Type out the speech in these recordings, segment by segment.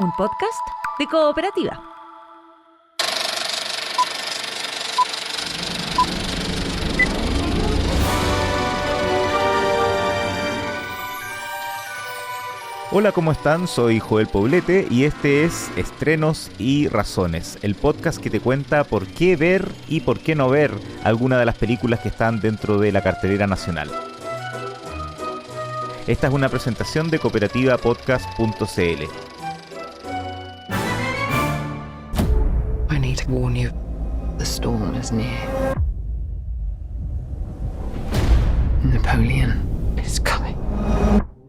un podcast de Cooperativa. Hola, ¿cómo están? Soy Joel Poblete y este es Estrenos y Razones, el podcast que te cuenta por qué ver y por qué no ver alguna de las películas que están dentro de la cartelera nacional. Esta es una presentación de cooperativapodcast.cl. I need to warn you. The storm is near. Napoleon is coming.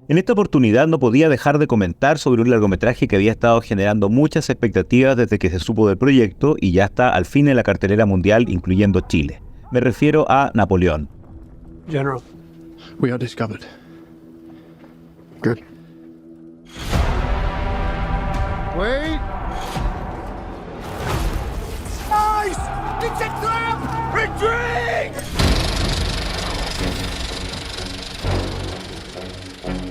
En esta oportunidad no podía dejar de comentar sobre un largometraje que había estado generando muchas expectativas desde que se supo del proyecto y ya está al fin en la cartelera mundial, incluyendo Chile. Me refiero a Napoleón. General, we are discovered. Good. Wait! Nice! It's a trap! Retreat!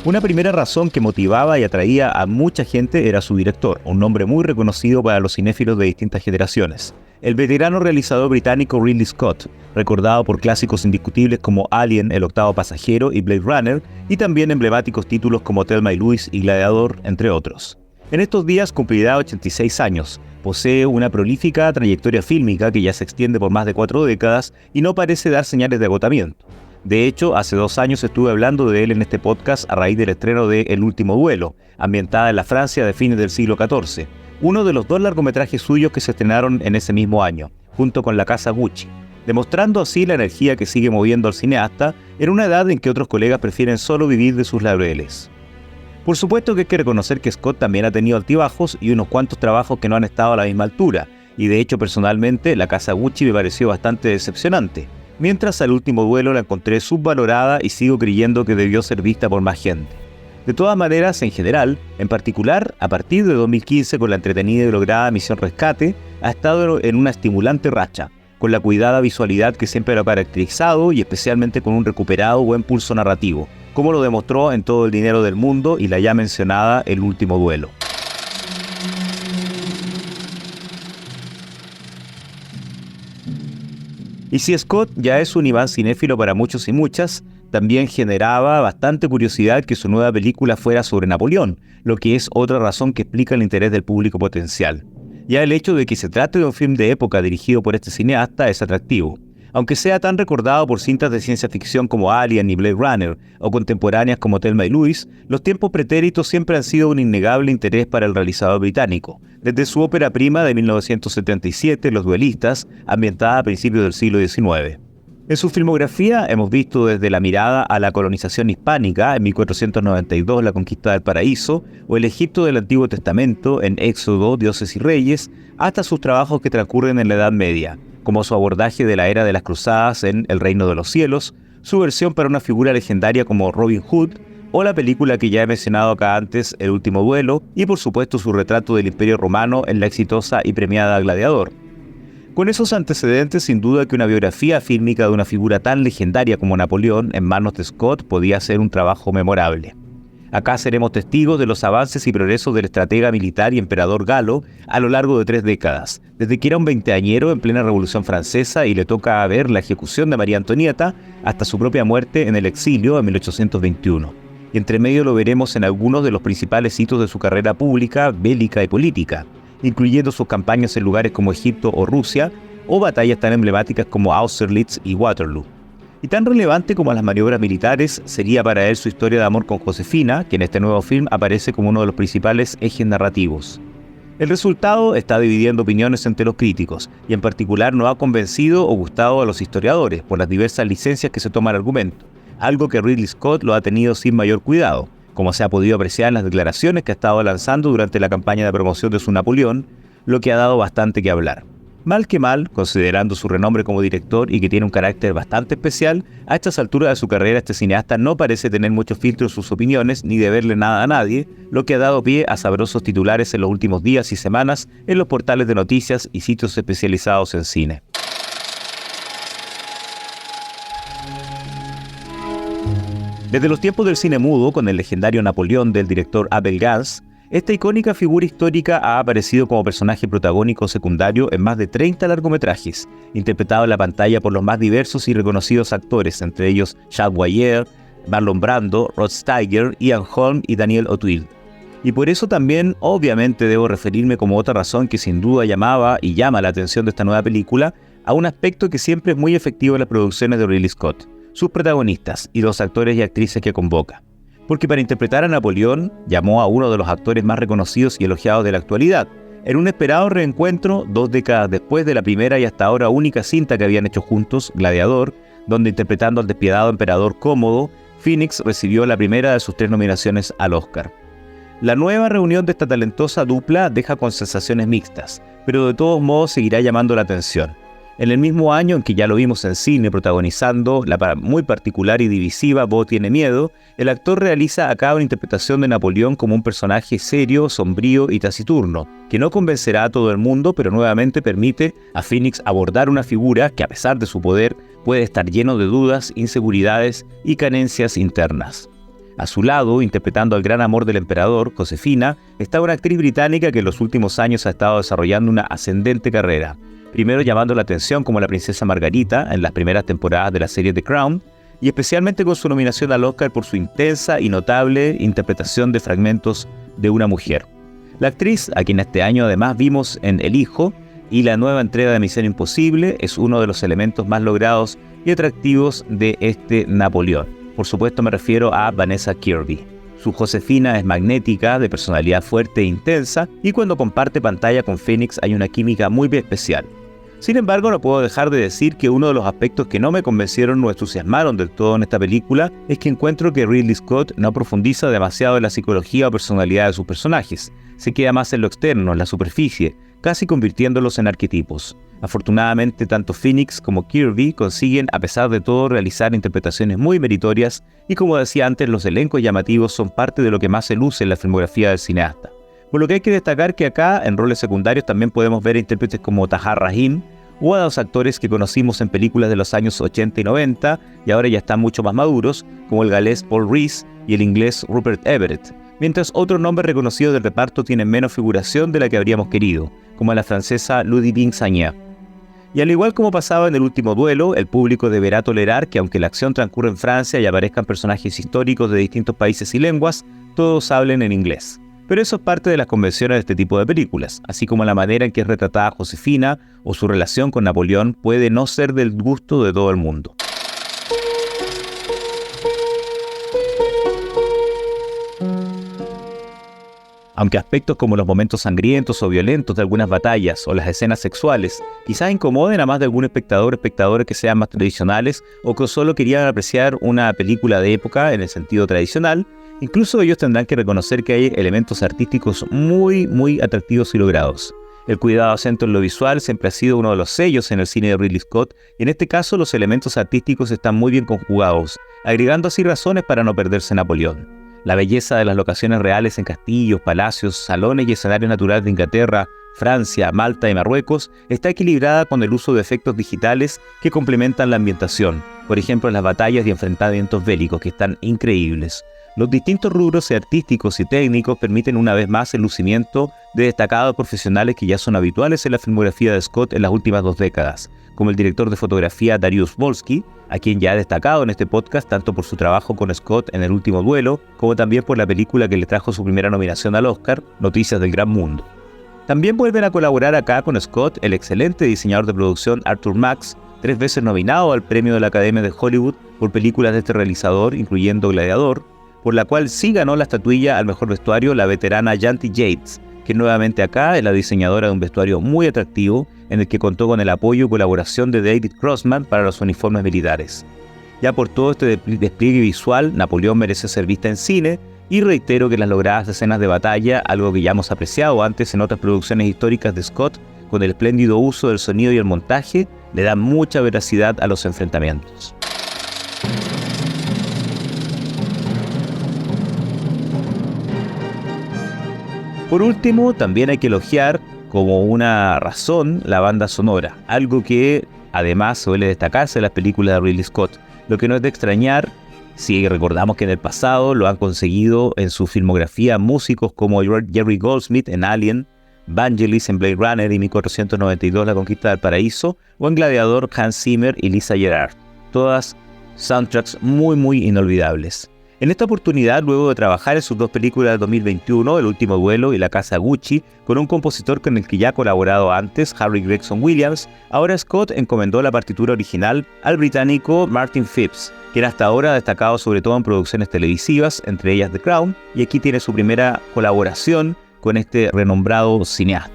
Una primera razón que motivaba y atraía a mucha gente era su director, un nombre muy reconocido para los cinéfilos de distintas generaciones. El veterano realizador británico Ridley Scott, recordado por clásicos indiscutibles como Alien, El octavo pasajero y Blade Runner, y también emblemáticos títulos como Thelma y Louise y Gladiador, entre otros. En estos días cumplirá 86 años, posee una prolífica trayectoria fílmica que ya se extiende por más de 4 décadas y no parece dar señales de agotamiento. De hecho, hace 2 años estuve hablando de él en este podcast a raíz del estreno de El último duelo, ambientada en la Francia de fines del siglo XIV, uno de los 2 largometrajes suyos que se estrenaron en ese mismo año, junto con La casa Gucci, demostrando así la energía que sigue moviendo al cineasta en una edad en que otros colegas prefieren solo vivir de sus laureles. Por supuesto que hay que reconocer que Scott también ha tenido altibajos y unos cuantos trabajos que no han estado a la misma altura, y de hecho personalmente La casa Gucci me pareció bastante decepcionante, mientras al último duelo la encontré subvalorada y sigo creyendo que debió ser vista por más gente. De todas maneras, en general, en particular, a partir de 2015 con la entretenida y lograda Misión Rescate, ha estado en una estimulante racha, con la cuidada visualidad que siempre lo ha caracterizado y especialmente con un recuperado buen pulso narrativo, como lo demostró en Todo el dinero del mundo y la ya mencionada El último duelo. Y si Scott ya es un imán cinéfilo para muchos y muchas, también generaba bastante curiosidad que su nueva película fuera sobre Napoleón, lo que es otra razón que explica el interés del público potencial. Ya el hecho de que se trate de un film de época dirigido por este cineasta es atractivo. Aunque sea tan recordado por cintas de ciencia ficción como Alien y Blade Runner, o contemporáneas como Thelma y Louise, los tiempos pretéritos siempre han sido un innegable interés para el realizador británico, desde su ópera prima de 1977, Los duelistas, ambientada a principios del siglo XIX. En su filmografía hemos visto desde La mirada a la colonización hispánica en 1492, La conquista del paraíso, o el Egipto del Antiguo Testamento en Éxodo, Dioses y Reyes, hasta sus trabajos que transcurren en la Edad Media, como su abordaje de la era de las cruzadas en El reino de los cielos, su versión para una figura legendaria como Robin Hood, o la película que ya he mencionado acá antes, El último duelo, y por supuesto su retrato del Imperio Romano en la exitosa y premiada Gladiador. Con esos antecedentes, sin duda que una biografía fílmica de una figura tan legendaria como Napoleón en manos de Scott podía ser un trabajo memorable. Acá seremos testigos de los avances y progresos del estratega militar y emperador galo a lo largo de 3 décadas, desde que era un veinteañero en plena Revolución Francesa y le toca ver la ejecución de María Antonieta hasta su propia muerte en el exilio en 1821. Y entre medio lo veremos en algunos de los principales hitos de su carrera pública, bélica y política, incluyendo sus campañas en lugares como Egipto o Rusia, o batallas tan emblemáticas como Austerlitz y Waterloo. Y tan relevante como las maniobras militares sería para él su historia de amor con Josefina, que en este nuevo film aparece como uno de los principales ejes narrativos. El resultado está dividiendo opiniones entre los críticos, y en particular no ha convencido o gustado a los historiadores por las diversas licencias que se toma el argumento, algo que Ridley Scott lo ha tenido sin mayor cuidado, como se ha podido apreciar en las declaraciones que ha estado lanzando durante la campaña de promoción de su Napoleón, lo que ha dado bastante que hablar. Mal que mal, considerando su renombre como director y que tiene un carácter bastante especial, a estas alturas de su carrera este cineasta no parece tener mucho filtro en sus opiniones ni deberle nada a nadie, lo que ha dado pie a sabrosos titulares en los últimos días y semanas en los portales de noticias y sitios especializados en cine. Desde los tiempos del cine mudo, con el legendario Napoleón del director Abel Gance, Esta icónica figura histórica ha aparecido como personaje protagónico o secundario en más de 30 largometrajes, interpretado en la pantalla por los más diversos y reconocidos actores, entre ellos Chad Boyer, Marlon Brando, Rod Steiger, Ian Holm y Daniel O'Toole. Y por eso también, obviamente, debo referirme como otra razón que sin duda llamaba y llama la atención de esta nueva película, a un aspecto que siempre es muy efectivo en las producciones de Ridley Scott: sus protagonistas y los actores y actrices que convoca. Porque para interpretar a Napoleón llamó a uno de los actores más reconocidos y elogiados de la actualidad, en un esperado reencuentro 2 décadas después de la primera y hasta ahora única cinta que habían hecho juntos, Gladiador, donde interpretando al despiadado emperador Cómodo, Phoenix recibió la primera de sus 3 nominaciones al Oscar. La nueva reunión de esta talentosa dupla deja con sensaciones mixtas, pero de todos modos seguirá llamando la atención. En el mismo año en que ya lo vimos en cine protagonizando la muy particular y divisiva Bo tiene miedo, el actor realiza acá una interpretación de Napoleón como un personaje serio, sombrío y taciturno, que no convencerá a todo el mundo, pero nuevamente permite a Phoenix abordar una figura que, a pesar de su poder, puede estar lleno de dudas, inseguridades y carencias internas. A su lado, interpretando al gran amor del emperador, Josefina, está una actriz británica que en los últimos años ha estado desarrollando una ascendente carrera. Primero llamando la atención como la princesa Margarita en las primeras temporadas de la serie The Crown, y especialmente con su nominación al Oscar por su intensa y notable interpretación de fragmentos de una mujer. La actriz, a quien este año además vimos en El Hijo y la nueva entrega de Misión Imposible, es uno de los elementos más logrados y atractivos de este Napoleón. Por supuesto me refiero a Vanessa Kirby. Su Josefina es magnética, de personalidad fuerte e intensa, y cuando comparte pantalla con Phoenix hay una química muy especial. Sin embargo, no puedo dejar de decir que uno de los aspectos que no me convencieron o entusiasmaron del todo en esta película es que encuentro que Ridley Scott no profundiza demasiado en la psicología o personalidad de sus personajes. Se queda más en lo externo, en la superficie, casi convirtiéndolos en arquetipos. Afortunadamente, tanto Phoenix como Kirby consiguen, a pesar de todo, realizar interpretaciones muy meritorias y, como decía antes, los elencos llamativos son parte de lo que más se luce en la filmografía del cineasta. Por lo que hay que destacar que acá, en roles secundarios, también podemos ver a intérpretes como Tahar Rahim o a 2 actores que conocimos en películas de los años 80 y 90 y ahora ya están mucho más maduros, como el galés Paul Rees y el inglés Rupert Everett, mientras otros nombres reconocidos del reparto tienen menos figuración de la que habríamos querido, como la francesa Ludivine Sagna. Y al igual como pasaba en El Último Duelo, el público deberá tolerar que aunque la acción transcurre en Francia y aparezcan personajes históricos de distintos países y lenguas, todos hablen en inglés. Pero eso es parte de las convenciones de este tipo de películas, así como la manera en que es retratada Josefina o su relación con Napoleón puede no ser del gusto de todo el mundo. Aunque aspectos como los momentos sangrientos o violentos de algunas batallas o las escenas sexuales quizás incomoden a más de algún espectador o espectadoras que sean más tradicionales o que solo querían apreciar una película de época en el sentido tradicional, incluso ellos tendrán que reconocer que hay elementos artísticos muy atractivos y logrados. El cuidado acento en lo visual siempre ha sido uno de los sellos en el cine de Ridley Scott, y en este caso los elementos artísticos están muy bien conjugados, agregando así razones para no perderse Napoleón. La belleza de las locaciones reales en castillos, palacios, salones y escenarios naturales de Inglaterra, Francia, Malta y Marruecos está equilibrada con el uso de efectos digitales que complementan la ambientación, por ejemplo en las batallas y enfrentamientos bélicos que están increíbles. Los distintos rubros artísticos y técnicos permiten una vez más el lucimiento de destacados profesionales que ya son habituales en la filmografía de Scott en las últimas 2 décadas, como el director de fotografía Dariusz Wolski, a quien ya he destacado en este podcast tanto por su trabajo con Scott en El Último Duelo, como también por la película que le trajo su primera nominación al Oscar, Noticias del Gran Mundo. También vuelven a colaborar acá con Scott el excelente diseñador de producción Arthur Max, 3 veces nominado al premio de la Academia de Hollywood por películas de este realizador, incluyendo Gladiador, por la cual sí ganó la estatuilla al mejor vestuario la veterana Janty Yates, que nuevamente acá es la diseñadora de un vestuario muy atractivo, en el que contó con el apoyo y colaboración de David Crossman para los uniformes militares. Ya por todo este despliegue visual, Napoleón merece ser vista en cine, y reitero que las logradas escenas de batalla, algo que ya hemos apreciado antes en otras producciones históricas de Scott, con el espléndido uso del sonido y el montaje, le dan mucha veracidad a los enfrentamientos. Por último, también hay que elogiar como una razón la banda sonora, algo que además suele destacarse en las películas de Ridley Scott, lo que no es de extrañar Si recordamos que en el pasado lo han conseguido en su filmografía músicos como Jerry Goldsmith en Alien, Vangelis en Blade Runner y 1492 La Conquista del Paraíso, o en Gladiador Hans Zimmer y Lisa Gerrard. Todas soundtracks muy inolvidables. En esta oportunidad, luego de trabajar en sus dos películas de 2021, El último duelo y La casa Gucci, con un compositor con el que ya ha colaborado antes, Harry Gregson Williams, ahora Scott encomendó la partitura original al británico Martin Phipps, quien hasta ahora ha destacado sobre todo en producciones televisivas, entre ellas The Crown, y aquí tiene su primera colaboración con este renombrado cineasta.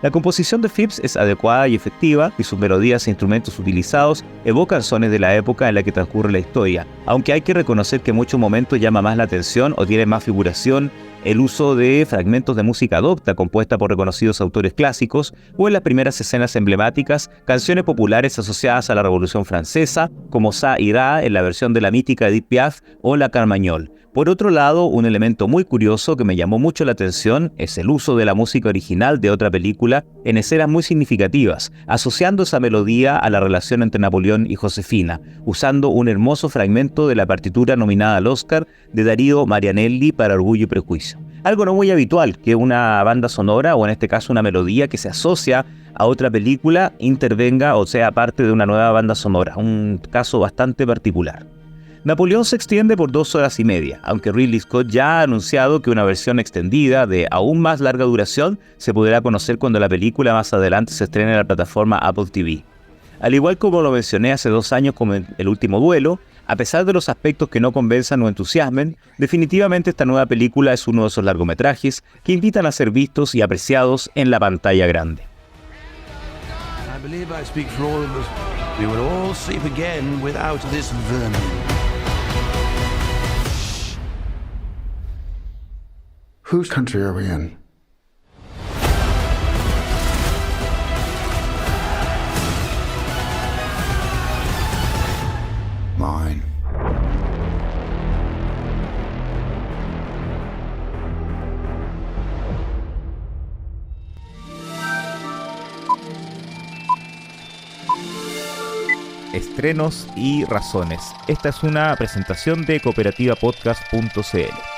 La composición de Phipps es adecuada y efectiva, y sus melodías e instrumentos utilizados evocan sones de la época en la que transcurre la historia, aunque hay que reconocer que en muchos momentos llama más la atención o tiene más figuración el uso de fragmentos de música docta compuesta por reconocidos autores clásicos, o en las primeras escenas emblemáticas, canciones populares asociadas a la Revolución Francesa, como Ça ira en la versión de la mítica Edith Piaf o La Carmagnole. Por otro lado, un elemento muy curioso que me llamó mucho la atención es el uso de la música original de otra película en escenas muy significativas, asociando esa melodía a la relación entre Napoleón y Josefina, usando un hermoso fragmento de la partitura nominada al Oscar de Darío Marianelli para Orgullo y Prejuicio. Algo no muy habitual que una banda sonora, o en este caso una melodía que se asocia a otra película, intervenga o sea parte de una nueva banda sonora, un caso bastante particular. Napoleón se extiende por 2 horas y media, aunque Ridley Scott ya ha anunciado que una versión extendida de aún más larga duración se podrá conocer cuando la película más adelante se estrene en la plataforma Apple TV. Al igual como lo mencioné hace 2 años con El último duelo, a pesar de los aspectos que no convenzan o entusiasmen, definitivamente esta nueva película es uno de esos largometrajes que invitan a ser vistos y apreciados en la pantalla grande. I believe I speak for all of us. We will all sleep again without this vermin. Whose country are we in? Mine. Estrenos y razones. Esta es una presentación de cooperativapodcast.cl.